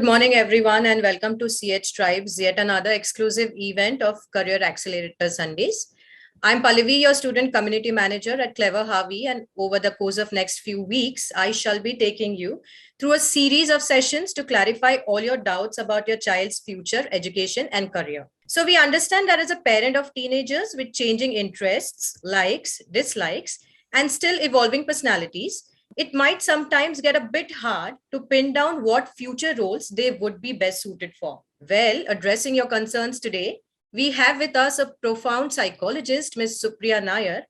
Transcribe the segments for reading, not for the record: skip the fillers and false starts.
morning, everyone, and welcome to CH Tribes, yet another exclusive event of Career Accelerator Sundays. I'm Pallavi, your student community manager at Clever Harvey, and over the course of next few weeks, I shall be taking you through a series of sessions to clarify all your doubts about your child's future, education, and career. So we understand that as a parent of teenagers with changing interests, likes, dislikes, and still evolving personalities, it might sometimes get a bit hard to pin down what future roles they would be best suited for. Well, addressing your concerns today, we have with us a profound psychologist, Ms. Supriya Nair.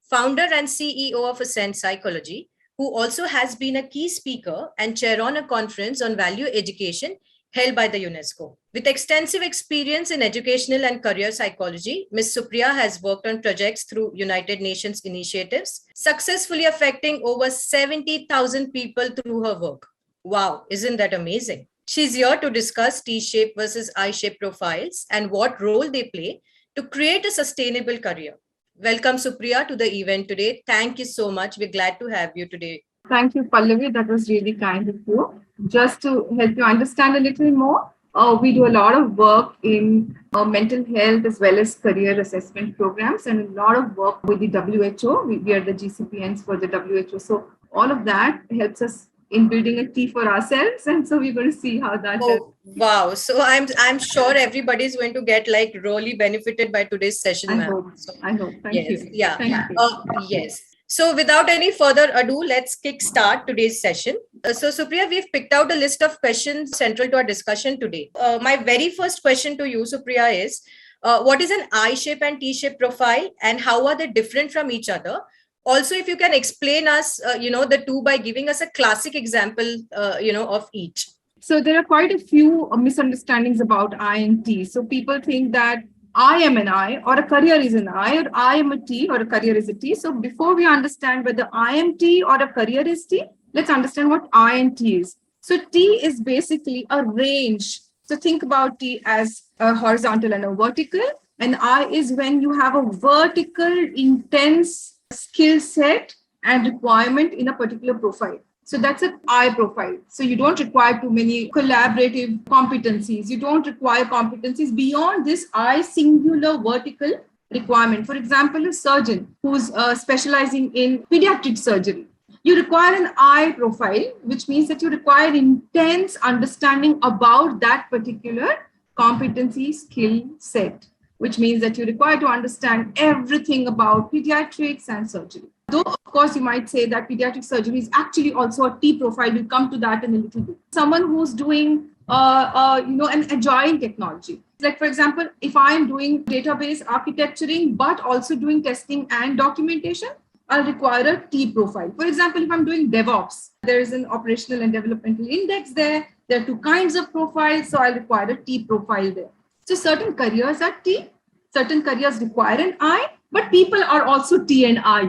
Founder and CEO of Ascent Psychology, who also has been a key speaker and chair on a conference on value education held by the UNESCO. With extensive experience in educational and career psychology, Ms. Supriya has worked on projects through United Nations initiatives, successfully affecting over 70,000 people through her work. Wow, isn't that amazing? She's here to discuss T-shaped versus I-shaped profiles and what role they play to create a sustainable career. Welcome, Supriya, to the event today. Thank you so much. We're glad to have you today. Thank you, Pallavi. That was really kind of you. Just to help you understand a little more, we do a lot of work in mental health as well as career assessment programs and a lot of work with the WHO. We are the GCPNs for the WHO. So all of that helps us in building a T for ourselves. And so we're going to see how that helps. Wow. So I'm sure everybody's going to get like really benefited by today's session, ma'am. I hope. Thank you. Yeah. Thank you. Yes. So without any further ado, let's kickstart today's session. So Supriya, we've picked out a list of questions central to our discussion today. My very first question to you, Supriya, is what is an I-shape and T-shape profile and how are they different from each other? Also, if you can explain us, the two by giving us a classic example, of each. So there are quite a few misunderstandings about I and T. So people think that I am an I or a career is an I or I am a T or a career is a T. So before we understand whether I am T or a career is T, let's understand what I and T is. So T is basically a range. So think about T as a horizontal and a vertical. And I is when you have a vertical, intense skill set and requirement in a particular profile. So that's an I profile. So you don't require too many collaborative competencies. You don't require competencies beyond this I singular vertical requirement. For example, a surgeon who's specializing in pediatric surgery. You require an I profile, which means that you require intense understanding about that particular competency skill set, which means that you require to understand everything about pediatrics and surgery. Though, of course, you might say that pediatric surgery is actually also a T profile. We'll come to that in a little bit. Someone who's doing, an agile technology. Like, for example, if I'm doing database architecturing, but also doing testing and documentation, I'll require a T profile. For example, if I'm doing DevOps, there is an operational and developmental index there. There are two kinds of profiles, so I'll require a T profile there. So certain careers are T, certain careers require an I, but people are also T and I,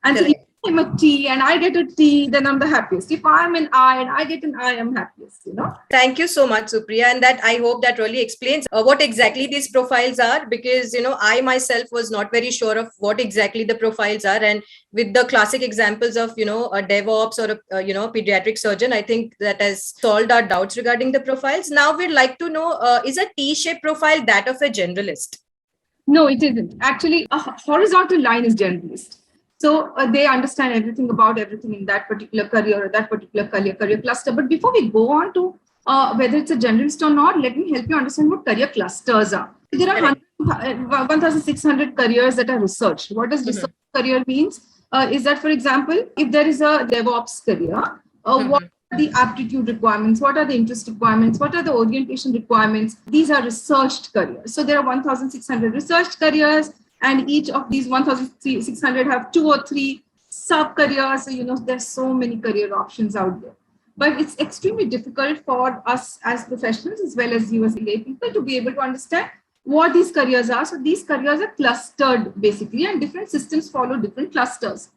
And so if I'm a T and I get a T, then I'm the happiest. If I'm an I and I get an I, I'm happiest, Thank you so much, Supriya. And that I hope that really explains what exactly these profiles are, because, I myself was not very sure of what exactly the profiles are. And with the classic examples of, a DevOps or a pediatric surgeon, I think that has solved our doubts regarding the profiles. Now we'd like to know, is a T-shaped profile that of a generalist? No, it isn't. Actually, a horizontal line is generalist. So they understand everything about everything in that particular career or that particular career cluster. But before we go on to whether it's a generalist or not, let me help you understand what career clusters are. There are 1,600 careers that are researched. What does research career means? Is that, for example, if there is a DevOps career, what are the aptitude requirements? What are the interest requirements? What are the orientation requirements? These are researched careers. So there are 1,600 researched careers, and each of these 1,600 have 2 or 3 sub-careers. So, there's so many career options out there. But it's extremely difficult for us as professionals, as well as you as lay people, to be able to understand what these careers are. So these careers are clustered, basically, and different systems follow different clusters.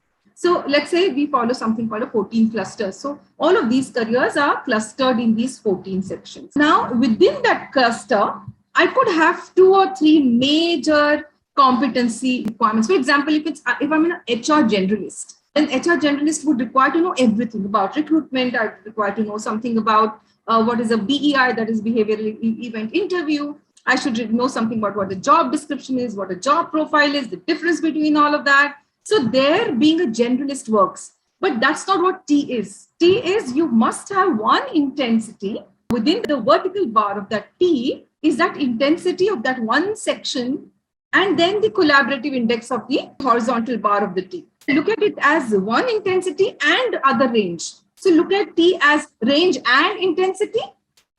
So let's say we follow something called a 14 clusters. So all of these careers are clustered in these 14 sections. Now, within that cluster, I could have 2 or 3 major competency requirements. For example, if I'm an HR generalist, an HR generalist would require to know everything about recruitment. I require to know something about what is a BEI, that is behavioral event interview. I should know something about what the job description is, what a job profile is, the difference between all of that. So there, being a generalist works. But that's not what T is. T is you must have one intensity within the vertical bar of that T is that intensity of that one section, and then the collaborative index of the horizontal bar of the T. Look at it as one intensity and other range. So look at T as range and intensity,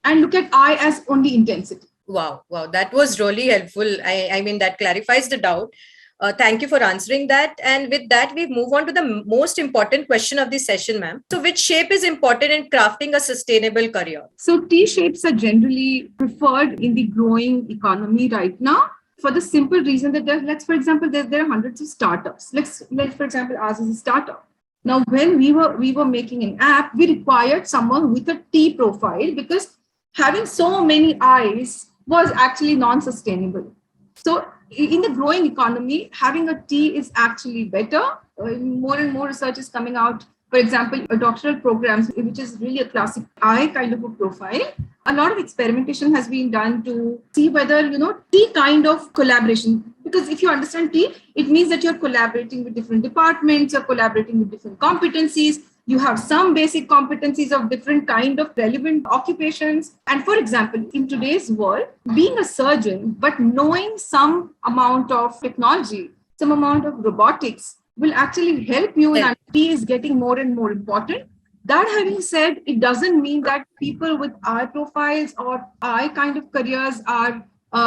and look at I as only intensity. Wow. That was really helpful. I mean, that clarifies the doubt. Thank you for answering that. And with that, we move on to the most important question of this session, ma'am. So which shape is important in crafting a sustainable career? So T shapes are generally preferred in the growing economy right now, for the simple reason that for example, there are hundreds of startups. Let's for example, ours is a startup. Now, when we were making an app, we required someone with a T profile because having so many I's was actually non-sustainable. So in the growing economy, having a T is actually better. More and more research is coming out. For example, doctoral programs, which is really a classic I kind of a profile. A lot of experimentation has been done to see whether, T kind of collaboration. Because if you understand T, it means that you're collaborating with different departments, you're collaborating with different competencies. You have some basic competencies of different kind of relevant occupations. And for example, in today's world, being a surgeon, but knowing some amount of technology, some amount of robotics will actually help you. And T is getting more and more important. That having said, it doesn't mean that people with I profiles or I kind of careers are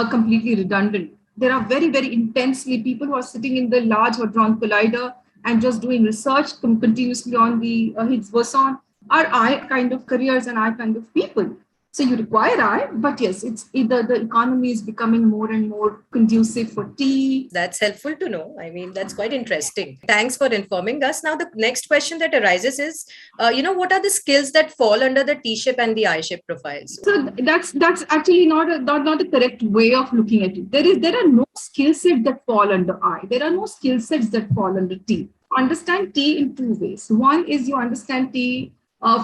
completely redundant. There are very, very intensely people who are sitting in the Large Hadron Collider and just doing research continuously on the Higgs boson are I kind of careers and I kind of people. So you require I, but yes, it's either the economy is becoming more and more conducive for T. That's helpful to know. I mean, that's quite interesting. Thanks for informing us. Now, the next question that arises is, what are the skills that fall under the T-shape and the I-shape profiles? So that's actually not the correct way of looking at it. There are no skill sets that fall under I. There are no skill sets that fall under T. Understand T in 2 ways. One is you understand T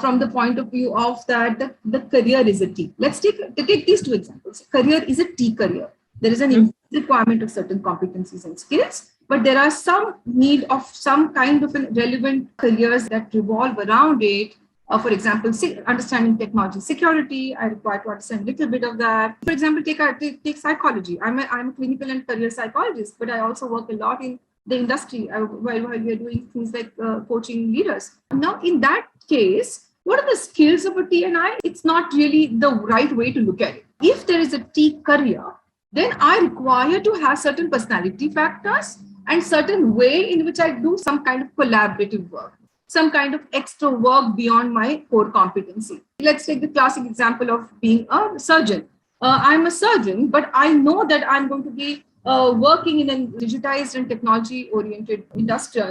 from the point of view of that the career is a T. Let's take these 2 examples. Career is a T career. There is an requirement of certain competencies and skills, but there are some need of some kind of relevant careers that revolve around it. For example, understanding technology security, I require to understand a little bit of that. For example, take psychology. I'm a clinical and career psychologist, but I also work a lot in the industry while we are doing things like coaching leaders. Now, in that case, what are the skills of a T and I? It's not really the right way to look at it. If there is a T career, then I require to have certain personality factors and certain way in which I do some kind of collaborative work, some kind of extra work beyond my core competency. Let's take the classic example of being a surgeon. I'm a surgeon, but I know that I'm going to be working in a digitized and technology-oriented industrial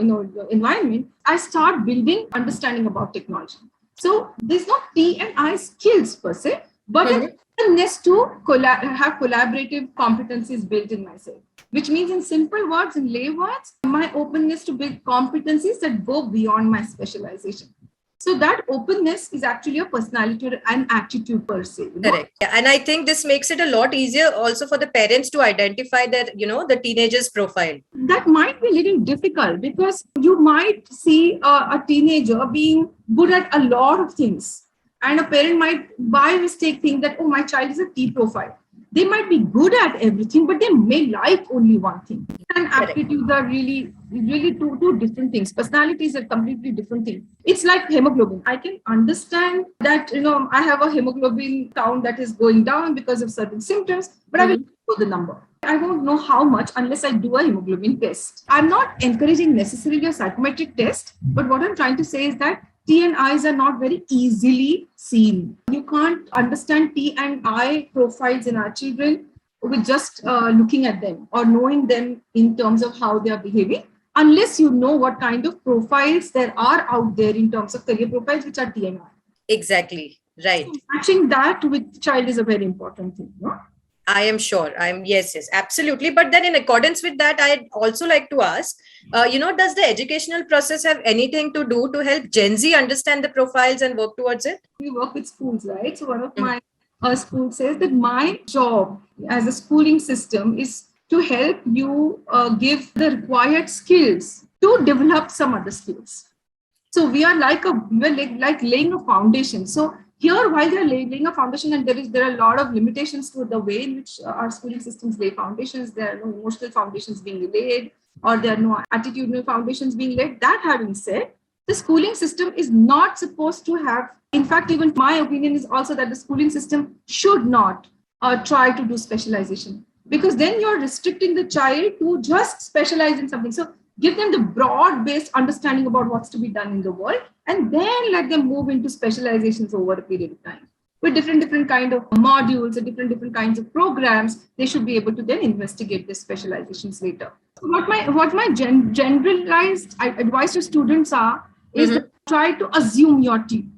environment. I start building understanding about technology. So there's not T and I skills per se, but a willingness to have collaborative competencies built in myself, which means in simple words, in lay words, my openness to build competencies that go beyond my specialization. So that openness is actually a personality or an attitude per se. Correct. Yeah. And I think this makes it a lot easier also for the parents to identify that, the teenager's profile. That might be a little difficult because you might see a teenager being good at a lot of things. And a parent might by mistake think that, oh, my child is a T profile. They might be good at everything, but they may like only one thing. And aptitudes are really two different things. Personality is a completely different thing. It's like hemoglobin. I can understand that, I have a hemoglobin count that is going down because of certain symptoms, but I will know the number. I won't know how much unless I do a hemoglobin test. I'm not encouraging necessarily a psychometric test, but what I'm trying to say is that T and I's are not very easily seen. You can't understand T and I profiles in our children with just looking at them or knowing them in terms of how they are behaving. unless you know what kind of profiles there are out there in terms of career profiles, which are TNR. Exactly. Right. So matching that with child is a very important thing. No? I am sure. Yes, absolutely. But then in accordance with that, I'd also like to ask, does the educational process have anything to do to help Gen Z understand the profiles and work towards it? We work with schools, right? So one of my schools says that my job as a schooling system is to help you give the required skills to develop some other skills. So we are like laying a foundation. So here, while they're laying a foundation, and there are a lot of limitations to the way in which our schooling systems lay foundations. There are no emotional foundations being laid, or there are no attitudinal foundations being laid. That having said, the schooling system is not supposed to have. In fact, even my opinion is also that the schooling system should not try to do specialization, because then you're restricting the child to just specialize in something. So give them the broad-based understanding about what's to be done in the world, and then let them move into specializations over a period of time. With different kind of modules and different kinds of programs, they should be able to then investigate their specializations later. So what my generalized advice to students is that try to assume your team.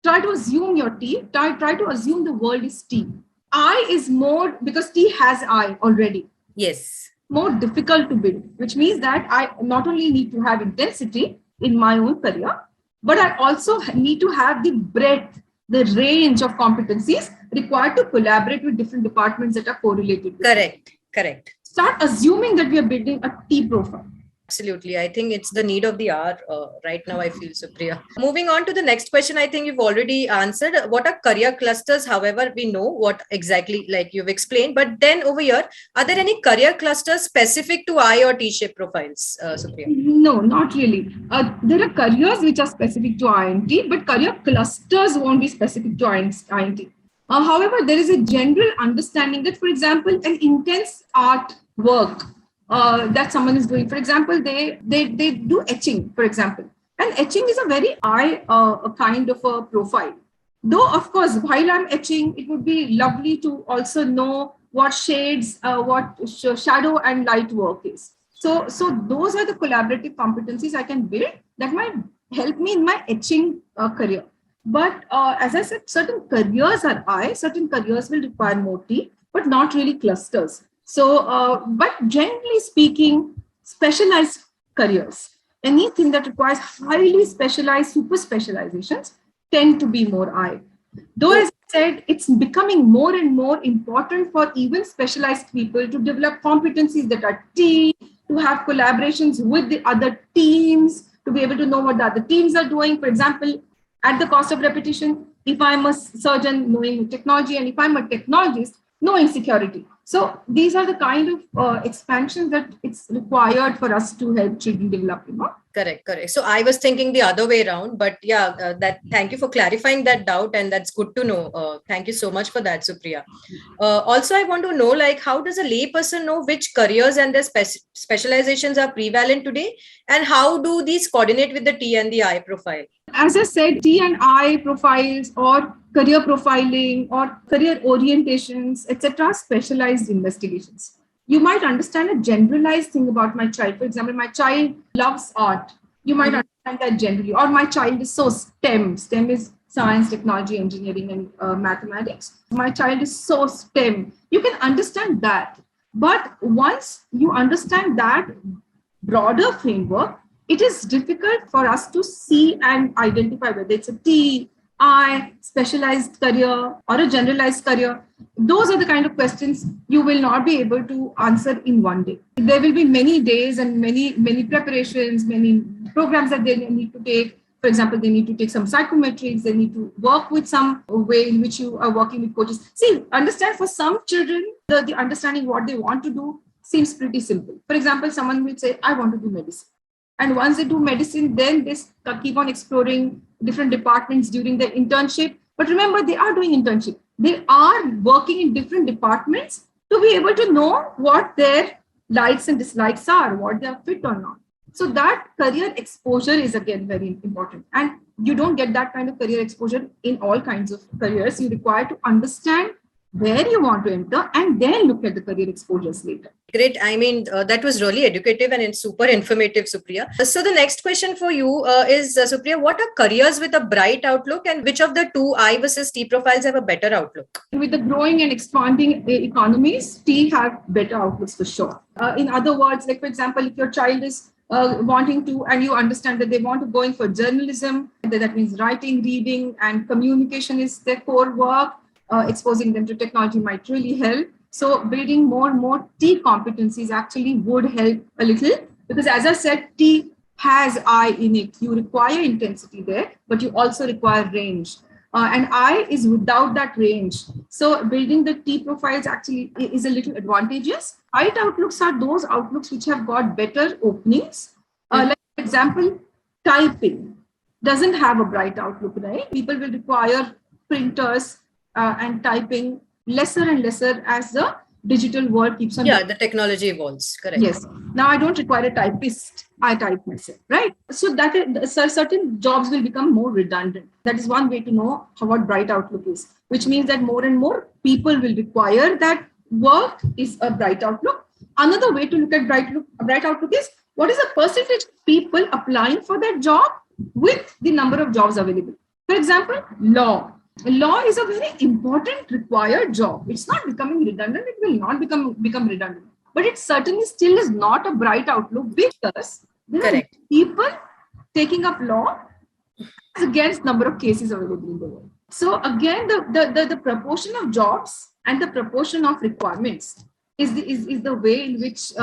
Try to assume your team. Try to assume the world is team. I is more, because T has I already. Yes. More difficult to build, which means that I not only need to have intensity in my own career, but I also need to have the breadth, the range of competencies required to collaborate with different departments that are correlated. Correct. Start assuming that we are building a T profile. Absolutely. I think it's the need of the hour right now, I feel, Supriya. Moving on to the next question, I think you've already answered. What are career clusters? However, we know what exactly, like you've explained. But then over here, are there any career clusters specific to I or T-shaped profiles, Supriya? No, not really. There are careers which are specific to INT, but career clusters won't be specific to INT. However, there is a general understanding that, for example, an intense art work that someone is doing. For example, they do etching, for example. And etching is a very a kind of a profile. Though, of course, while I'm etching, it would be lovely to also know what shades, what shadow and light work is. So those are the collaborative competencies I can build that might help me in my etching career. But as I said, certain careers are certain careers will require more T, but not really clusters. So, but generally speaking, specialized careers, anything that requires highly specialized, super specializations tend to be more I. Though, as I said, it's becoming more and more important for even specialized people to develop competencies that are T, to have collaborations with the other teams, to be able to know what the other teams are doing. For example, at the cost of repetition, if I'm a surgeon, knowing technology, and if I'm a technologist, knowing security. So these are the kind of expansions that it's required for us to help children develop, Correct. So I was thinking the other way around, but yeah, thank you for clarifying that doubt, and that's good to know. Thank you so much for that, Supriya. Also, I want to know, like, how does a layperson know which careers and their specializations are prevalent today, and how do these coordinate with the T and the I profile? As I said, T and I profiles or career profiling or career orientations, etc., specialized investigations. You might understand a generalized thing about my child. For example, my child loves art. You might understand that generally. Or my child is so STEM. STEM is science, technology, engineering, and mathematics. My child is so STEM. You can understand that. But once you understand that broader framework, it is difficult for us to see and identify whether it's a T, I, specialized career, or a generalized career. Those are the kind of questions you will not be able to answer in one day. There will be many days and many preparations, many programs that they need to take. For example, they need to take some psychometrics, they need to work with some way in which you are working with coaches. See, understand, for some children, the understanding what they want to do seems pretty simple. For example, someone will say, I want to do medicine. And once they do medicine, then they keep on exploring different departments during their internship. But remember, they are doing internship. They are working in different departments to be able to know what their likes and dislikes are, what they are fit or not. So that career exposure is again very important. And you don't get that kind of career exposure in all kinds of careers. You require to understand where you want to enter, and then look at the career exposures later. Great. I mean, that was really educative and it's super informative, Supriya. So the next question for you is, Supriya, what are careers with a bright outlook and which of the two I versus T profiles have a better outlook? With the growing and expanding economies, T have better outlooks for sure. In other words, like for example, if your child is wanting to, and you understand that they want to go in for journalism, that means writing, reading, and communication is their core work, exposing them to technology might really help. So building more and more T competencies actually would help a little, because as I said, T has I in it. You require intensity there, but you also require range. And I is without that range. So building the T profiles actually is a little advantageous. Bright outlooks are those outlooks which have got better openings. Like for example, typing doesn't have a bright outlook, right? People will require printers and typing lesser and lesser as the digital world keeps on. Yeah, the technology evolves. Correct. Yes. Now I don't require a typist. I type myself, right? So that certain jobs will become more redundant. That is one way to know what bright outlook is, which means that more and more people will require that work is a bright outlook. Another way to look at bright outlook is what is the percentage of people applying for that job with the number of jobs available. For example, law. Law is a very important required job. It's not becoming redundant. It will not become redundant. But it certainly still is not a bright outlook because there are people taking up law against number of cases available in the world. So again, the proportion of jobs and the proportion of requirements is the way in which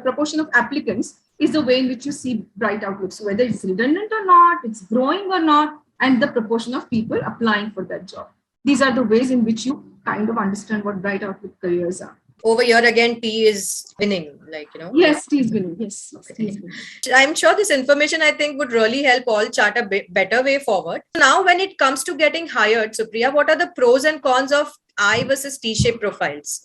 proportion of applicants is the way in which you see bright outlooks. So whether it's redundant or not, it's growing or not, and the proportion of people applying for that job. These are the ways in which you kind of understand what bright outlook careers are. Over here again, T is winning, Yes, T is winning. Yes. Okay. I'm sure this information, I think, would really help all chart a better way forward. Now, when it comes to getting hired, Supriya, what are the pros and cons of I versus T-shaped profiles?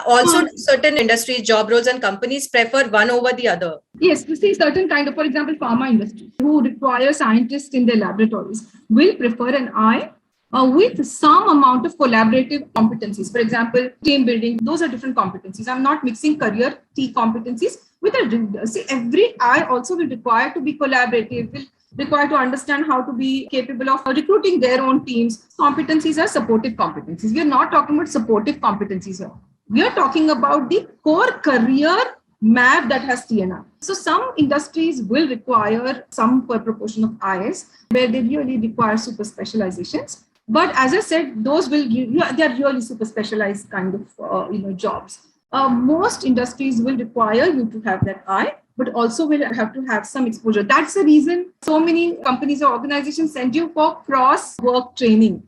Also certain industries, job roles and companies prefer one over the other. Yes, you see certain kind of, for example, pharma industry who require scientists in their laboratories will prefer an I with some amount of collaborative competencies. For example, team building, those are different competencies. I'm not mixing career T competencies with every I also will require to be collaborative, will require to understand how to be capable of recruiting their own teams. Competencies are supportive competencies. We are not talking about supportive competencies here. We are talking about the core career map that has TNR. So some industries will require some proportion of IS where they really require super specializations. But as I said, those they are really super specialized kind of jobs. Most industries will require you to have that I, but also will have to have some exposure. That's the reason so many companies or organizations send you for cross-work training.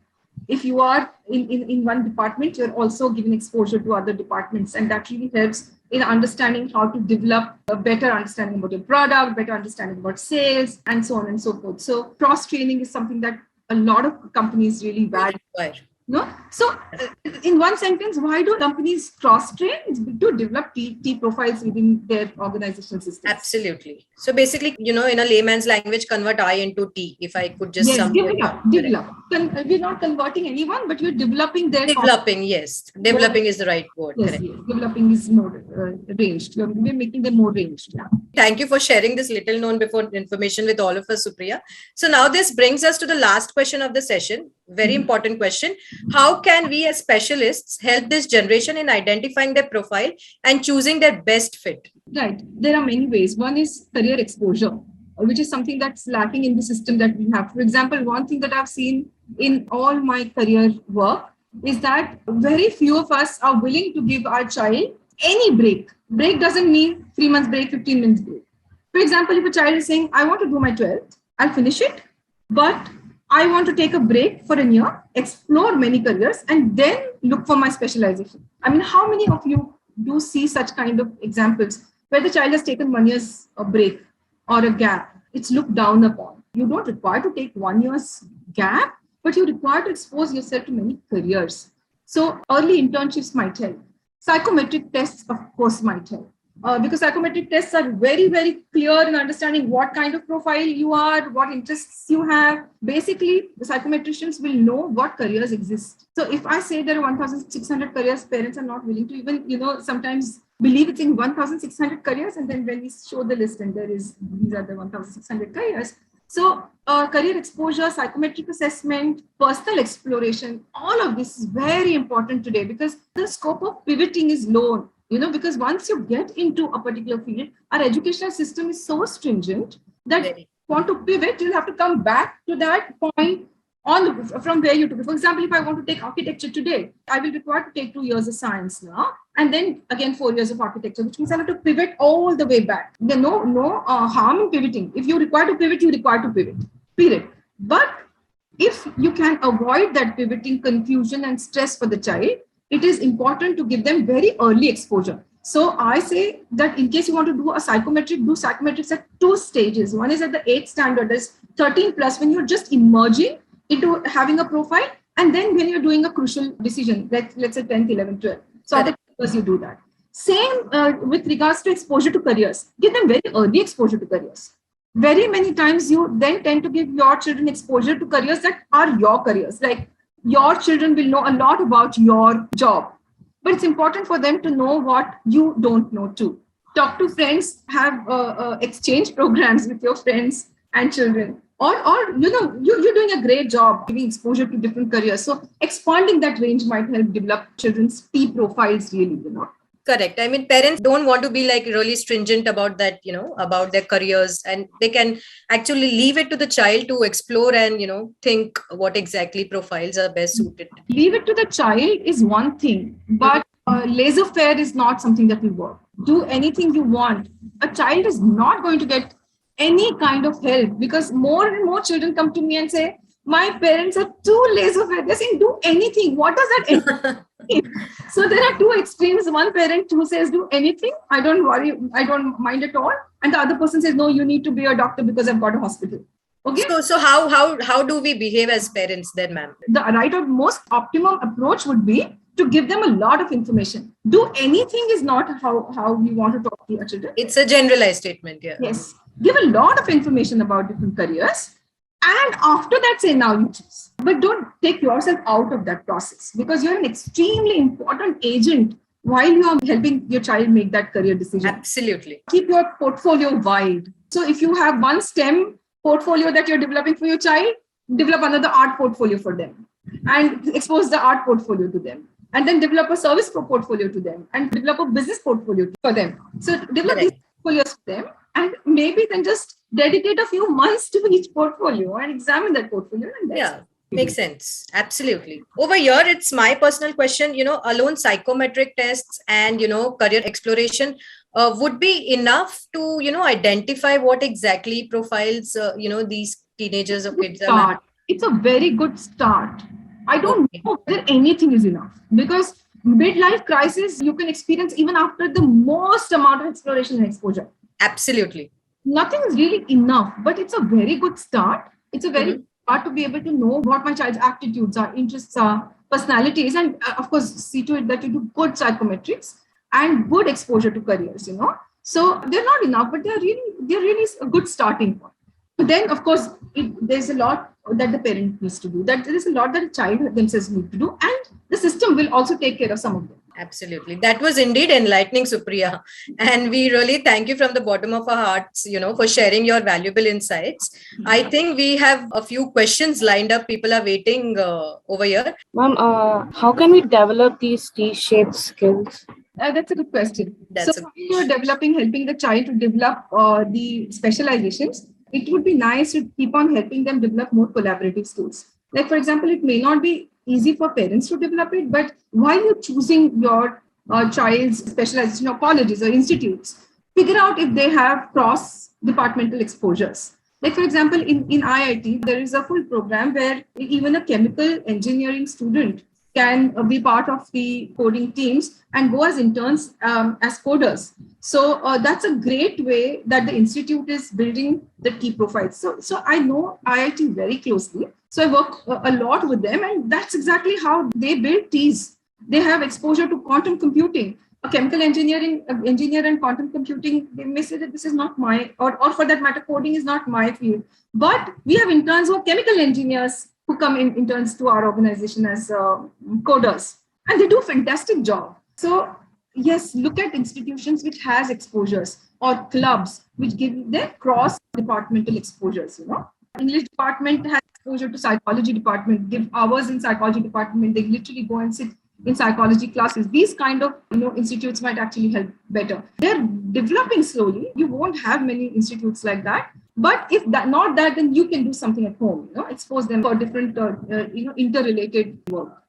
If you are in one department, you're also given exposure to other departments, and that really helps in understanding how to develop a better understanding about your product, better understanding about sales, and so on and so forth. So cross-training is something that a lot of companies really value. No? So in one sentence, why do companies cross-train? It's to develop T profiles within their organizational systems. Absolutely. So basically, in a layman's language, convert I into T, if I could just develop. We're not converting anyone, but you're developing their... Yes. Developing is the right word. Yes. Developing is more ranged. We're making them more ranged. Yeah. Thank you for sharing this little known before information with all of us, Supriya. So now this brings us to the last question of the session. Very important question. How can we as specialists help this generation in identifying their profile and choosing their best fit? Right. There are many ways. One is career exposure, which is something that's lacking in the system that we have. For example, one thing that I've seen in all my career work is that very few of us are willing to give our child any break. Break doesn't mean 3 months break, 15 minutes break. For example, if a child is saying, I want to do my 12th, I'll finish it, but I want to take a break for a year, explore many careers, and then look for my specialization. I mean, how many of you do see such kind of examples where the child has taken 1 year's break or a gap? It's looked down upon. You don't require to take 1 year's gap, but you require to expose yourself to many careers. So early internships might help. Psychometric tests, of course, might help. because psychometric tests are very, very clear in understanding what kind of profile you are, what interests you have. Basically, the psychometricians will know what careers exist. So if I say there are 1,600 careers, parents are not willing to even, sometimes believe it's in 1,600 careers. And then when we show the list and these are the 1,600 careers. So career exposure, psychometric assessment, personal exploration, all of this is very important today because the scope of pivoting is low. Because once you get into a particular field, our educational system is so stringent that if you want to pivot, you'll have to come back to that point from where you took it. For example, if I want to take architecture today, I will require to take 2 years of science now, and then again 4 years of architecture, which means I have to pivot all the way back. There's no harm in pivoting. If you require to pivot, you require to pivot, period. But if you can avoid that pivoting confusion and stress for the child, it is important to give them very early exposure. So I say that in case you want to do a psychometric, do psychometrics at 2 stages. One is at the 8th standard, that's 13 plus, when you're just emerging into having a profile. And then when you're doing a crucial decision, let's say 10th, 11th, 12th. So other you do that. Same with regards to exposure to careers. Give them very early exposure to careers. Very many times you then tend to give your children exposure to careers that are your careers. Like your children will know a lot about your job, but it's important for them to know what you don't know too. Talk to friends, have exchange programs with your friends and children. Or you're doing a great job giving exposure to different careers. So expanding that range might help develop children's T profiles really, Correct. I mean, parents don't want to be like really stringent about that, about their careers, and they can actually leave it to the child to explore and, think what exactly profiles are best suited. Leave it to the child is one thing, but laissez-faire is not something that will work. Do anything you want. A child is not going to get any kind of help because more and more children come to me and say, my parents are too laissez-faire. They're saying, do anything. What does that mean? So there are 2 extremes. One parent who says, do anything. I don't worry. I don't mind at all. And the other person says, no, you need to be a doctor because I've got a hospital. Okay. So how do we behave as parents then, ma'am? The right or most optimum approach would be to give them a lot of information. Do anything is not how we want to talk to your children. It's a generalized statement. Yeah. Yes. Give a lot of information about different careers. And after that, say, now you choose. But don't take yourself out of that process because you're an extremely important agent while you are helping your child make that career decision. Absolutely. Keep your portfolio wide. So if you have one STEM portfolio that you're developing for your child, develop another art portfolio for them and expose the art portfolio to them. And then develop a service portfolio to them and develop a business portfolio for them. So develop these portfolios for them. And maybe then just dedicate a few months to each portfolio and examine that portfolio. And makes sense. Absolutely. Over here, it's my personal question, alone psychometric tests and, career exploration would be enough to, identify what exactly profiles, these teenagers or kids are. It's a very good start. I don't know whether anything is enough because midlife crisis you can experience even after the most amount of exploration and exposure. Absolutely. Nothing is really enough, but it's a very good start. It's a very good start to be able to know what my child's aptitudes are, interests are, personalities, and of course, see to it that you do good psychometrics and good exposure to careers, So they're not enough, but they're really a good starting point. But then, of course, there's a lot that the parent needs to do. That there is a lot that the child themselves need to do, and the system will also take care of some of them. Absolutely. That was indeed enlightening, Supriya. And we really thank you from the bottom of our hearts, for sharing your valuable insights. I think we have a few questions lined up. People are waiting over here. Ma'am, how can we develop these T-shaped skills? That's a good question. That's you're helping the child to develop the specializations, it would be nice to keep on helping them develop more collaborative skills. Like, for example, it may not be easy for parents to develop it, but while you're choosing your child's specialization or colleges or institutes, figure out if they have cross-departmental exposures. Like, for example, in IIT, there is a full program where even a chemical engineering student can be part of the coding teams and go as interns as coders. So that's a great way that the institute is building the key profiles. So I know IIT very closely. So I work a lot with them, and that's exactly how they build Ts. They have exposure to quantum computing, a chemical engineering engineer and quantum computing, they may say that this is not my, or for that matter, coding is not my field. But we have interns who are chemical engineers who come in interns to our organization as coders, and they do a fantastic job. So yes, look at institutions which has exposures or clubs which give them cross departmental exposures. English department has exposure to psychology department, give hours in psychology department. They literally go and sit in psychology classes. These kind of institutes might actually help better. They're developing slowly. You won't have many institutes like that. But if that not that, then you can do something at home. Expose them for different interrelated work.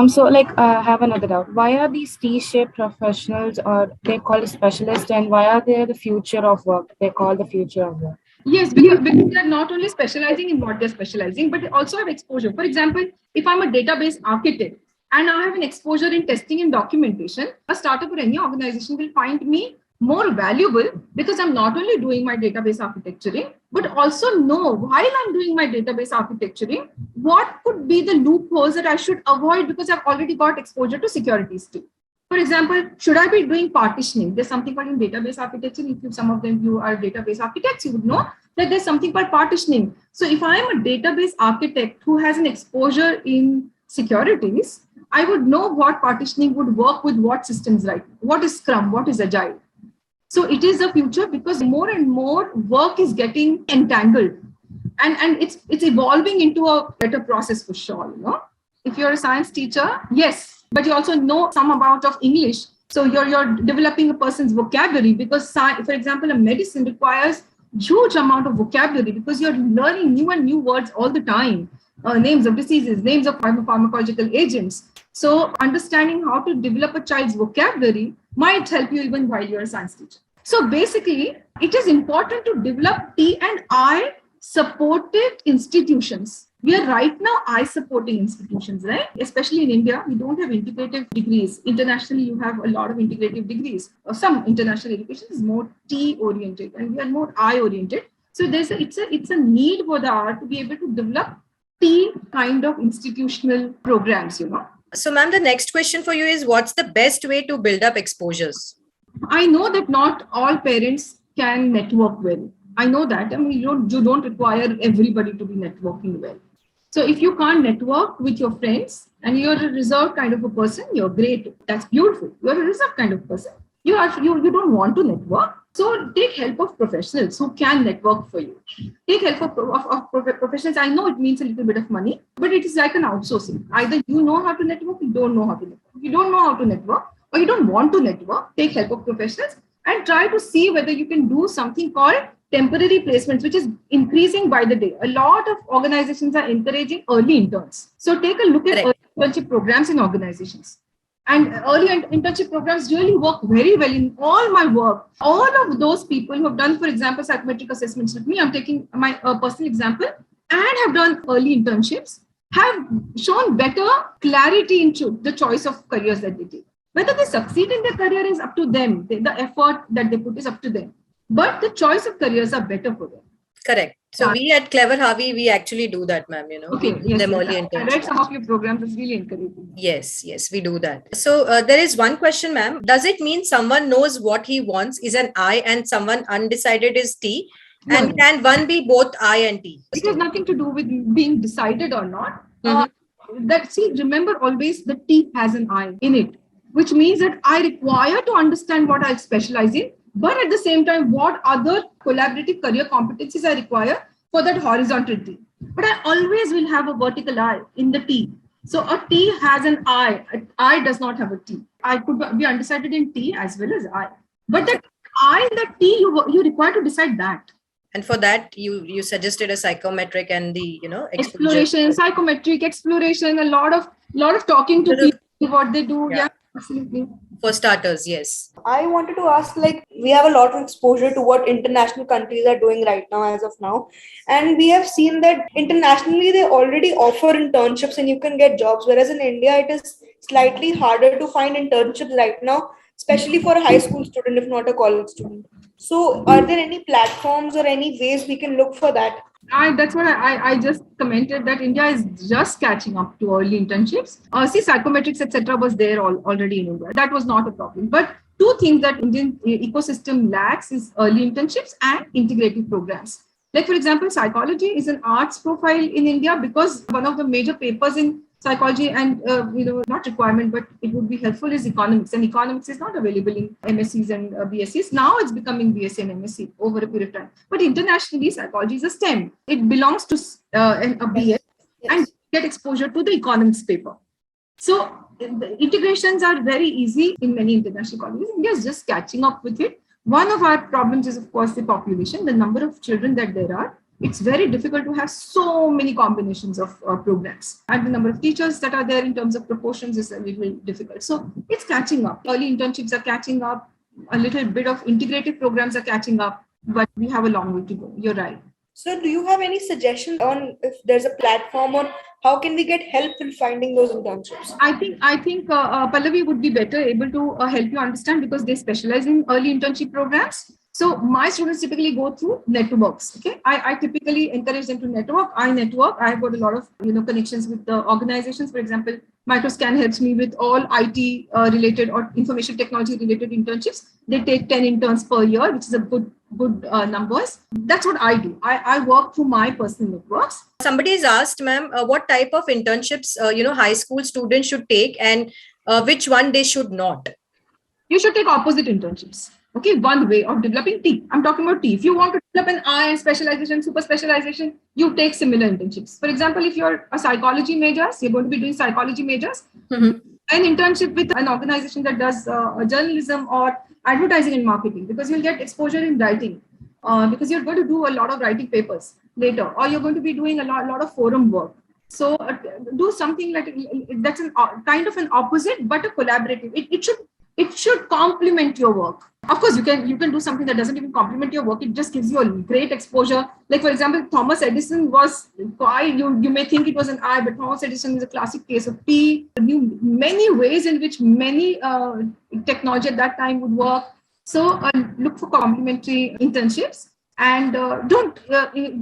So I have another doubt. Why are these T-shaped professionals, or they're called specialists, and why are they the future of work? They're called the future of work. Yes, because they're not only specializing in what they're specializing, but they also have exposure. For example, if I'm a database architect and I have an exposure in testing and documentation, a startup or any organization will find me more valuable because I'm not only doing my database architecturing, but also know while I'm doing my database architecturing, what could be the loopholes that I should avoid because I've already got exposure to securities too. For example, should I be doing partitioning? There's something called in database architecture. If some of you are database architects, you would know that there's something called partitioning. So if I'm a database architect who has an exposure in securities, I would know what partitioning would work with what systems, right? What is Scrum? What is Agile? So it is the future because more and more work is getting entangled, and it's evolving into a better process for sure. If you're a science teacher, yes, but you also know some amount of English. So you're developing a person's vocabulary because, for example, a medicine requires huge amount of vocabulary because you're learning new and new words all the time, names of diseases, names of pharmacological agents. So understanding how to develop a child's vocabulary might help you even while you're a science teacher. So basically, it is important to develop T&I supported institutions. We are right now I supporting institutions, right? Especially in India, we don't have integrative degrees. Internationally, you have a lot of integrative degrees. Some international education is more T oriented, and we are more I oriented. So it's a need for the art to be able to develop T kind of institutional programs. So, ma'am, the next question for you is, what's the best way to build up exposures? I know that not all parents can network well. I know that. I mean, you don't require everybody to be networking well. So if you can't network with your friends and you're a reserved kind of a person, you're great. That's beautiful. You're a reserved kind of person. You don't want to network. So take help of professionals who can network for you. Take help of professionals. I know it means a little bit of money, but it is like an outsourcing. Either you know how to network, you don't know how to network. If you don't know how to network or you don't want to network, take help of professionals and try to see whether you can do something called temporary placements, which is increasing by the day. A lot of organizations are encouraging early interns. So take a look at early internship programs in organizations. And early internship programs really work very well in all my work. All of those people who have done, for example, psychometric assessments with me, I'm taking my personal example, and have done early internships, have shown better clarity into the choice of careers that they take. Whether they succeed in their career is up to them. The effort that they put is up to them. But the choice of careers are better for them. Correct. So we at Clever Harvey, we actually do that, ma'am. Okay. We do them early internships. I read some of your programs. It's really encouraging. Yes, we do that. So there is one question, ma'am. Does it mean someone knows what he wants is an I and someone undecided is T? And can one be both I and T? It has nothing to do with being decided or not. Remember always the T has an I in it, which means that I require to understand what I'll specialize in, but at the same time, what other collaborative career competencies I require for that horizontal T. But I always will have a vertical I in the T. So a T has an I. An I does not have a T. I could be undecided in T as well as I. But that I and that T, you require to decide that. And for that, you suggested a psychometric and the exploration, psychometric exploration, a lot of talking to people, what they do. Yeah, absolutely. For starters, yes. I wanted to ask, we have a lot of exposure to what international countries are doing right now as of now. And we have seen that internationally, they already offer internships and you can get jobs. Whereas in India, it is slightly harder to find internships right now, especially for a high school student, if not a college student. So are there any platforms or any ways we can look for that? That's what I just commented, that India is just catching up to early internships. See, psychometrics, etc., was there already in India. That was not a problem. But two things that Indian ecosystem lacks is early internships and integrative programs. Like, for example, psychology is an arts profile in India because one of the major papers in psychology and, not requirement, but it would be helpful is economics. And economics is not available in MScs and BScs. Now it's becoming BSc and MSc over a period of time. But internationally, psychology is a STEM. It belongs to a BS and get exposure to the economics paper. So the integrations are very easy in many international colleges. India is just catching up with it. One of our problems is, of course, the population, the number of children that there are. It's very difficult to have so many combinations of programs. And the number of teachers that are there in terms of proportions is a little difficult. So it's catching up. Early internships are catching up. A little bit of integrative programs are catching up. But we have a long way to go. You're right. So do you have any suggestions on if there's a platform on how can we get help in finding those internships? I think Pallavi would be better able to help you understand because they specialize in early internship programs. So my students typically go through networks. Okay, I typically encourage them to network. I network. I've got a lot of connections with the organizations. For example, Microscan helps me with all IT related or information technology related internships. They take 10 interns per year, which is a good numbers. That's what I do. I work through my personal networks. Somebody has asked, ma'am, what type of internships high school students should take and which one they should not. You should take opposite internships. Okay, one way of developing T. I'm talking about T. If you want to develop an I specialization, super specialization, you take similar internships. For example, if you're a psychology major, you're going to be doing psychology majors. Mm-hmm. An internship with an organization that does journalism or advertising and marketing, because you'll get exposure in writing, because you're going to do a lot of writing papers later, or you're going to be doing a lot of forum work. So do something like that's kind of an opposite, but a collaborative. It should complement your work. Of course, you can do something that doesn't even complement your work. It just gives you a great exposure. Like, for example, Thomas Edison was, you may think it was an I, but Thomas Edison is a classic case of P. Knew many ways in which many technology at that time would work. So look for complementary internships and don't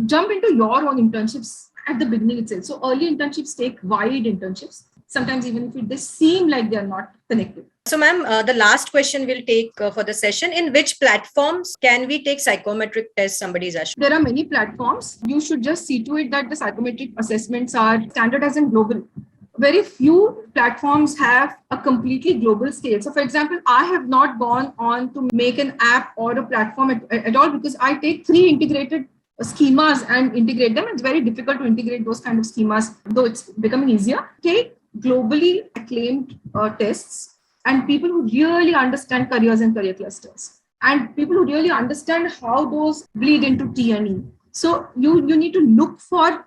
jump into your own internships at the beginning itself. So early internships take wide internships. Sometimes even if they seem like they're not connected. So, ma'am, the last question we'll take for the session. In which platforms can we take psychometric tests? Somebody's asked. There are many platforms. You should just see to it that the psychometric assessments are standardized and global. Very few platforms have a completely global scale. So, for example, I have not gone on to make an app or a platform at all because I take 3 integrated schemas and integrate them. It's very difficult to integrate those kind of schemas, though it's becoming easier. Take globally acclaimed tests and people who really understand careers and career clusters and people who really understand how those bleed into T and E. So you need to look for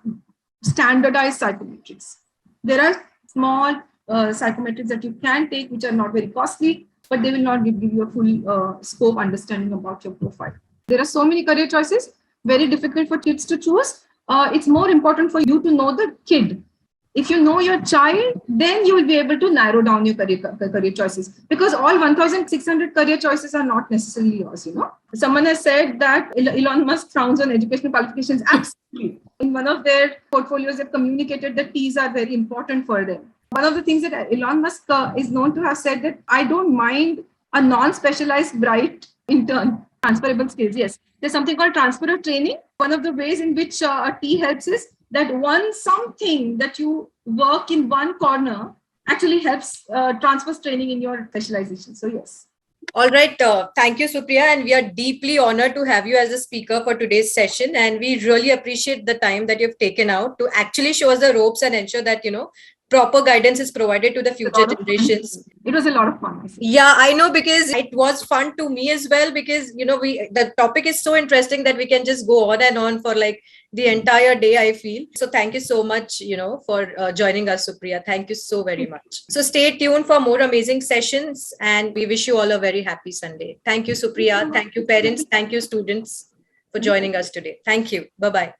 standardized psychometrics. There are small psychometrics that you can take, which are not very costly, but they will not give you a full scope understanding about your profile. There are so many career choices, very difficult for kids to choose. It's more important for you to know the kid. If you know your child, then you will be able to narrow down your career choices, because all 1,600 career choices are not necessarily yours. Someone has said that Elon Musk frowns on educational qualifications. Absolutely. In one of their portfolios, they've communicated that T's are very important for them. One of the things that Elon Musk is known to have said that I don't mind a non-specialized bright intern. Transferable skills. Yes. There's something called transfer of training. One of the ways in which a T helps is that something that you work in one corner actually helps transfer training in your specialization. So, yes. All right. Thank you, Supriya. And we are deeply honored to have you as a speaker for today's session. And we really appreciate the time that you've taken out to actually show us the ropes and ensure that, proper guidance is provided to the future generations. It was a lot of fun. Yeah, I know, because it was fun to me as well, because, the topic is so interesting that we can just go on and on for like the entire day, I feel. So thank you so much, for joining us, Supriya. Thank you so very much. So stay tuned for more amazing sessions and we wish you all a very happy Sunday. Thank you, Supriya. Thank you, parents. Thank you, students, for joining us today. Thank you. Bye-bye.